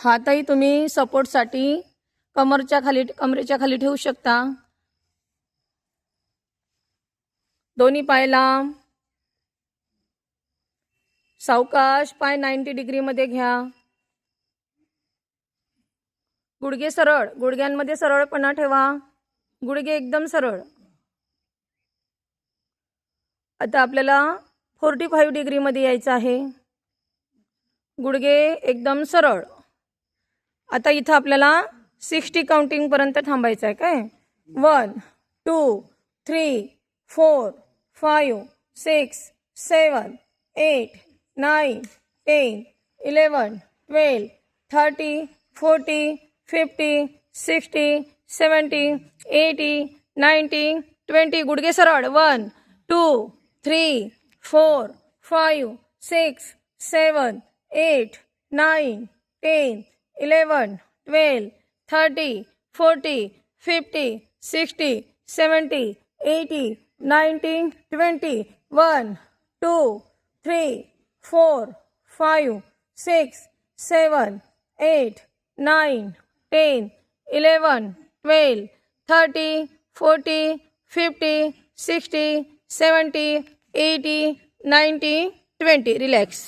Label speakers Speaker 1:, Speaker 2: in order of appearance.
Speaker 1: हातही तुम्ही सपोर्टसाठी कमरेच्या खाली ठेवू शकता। दोन्ही पाय लांब, सावकाश पाय 90 डिग्रीमध्ये घ्या। गुडघे सरळ, गुडघ्यांमध्ये सरळपणा ठेवा, गुडघे एकदम सरळ। आता आपल्याला 45 डिग्रीमध्ये यायचं आहे, गुडघे एकदम सरळ। आता इथं आपल्याला 60 काउंटिंग पर्यंत थांबायचं आहे काय। 1 2 3 4 5 6 7 8 9 10 11 12 13 14 15 16 17 18 19 20 गुडघे सरळ। 1 2 3 4 5 6 7 8 9 10 11 12 30 40 50 60 70 80 90 20 1 2 3 4 5 6 7 8 9 10 11 12 30 40 50 60 70 80 90 20 रिलॅक्स।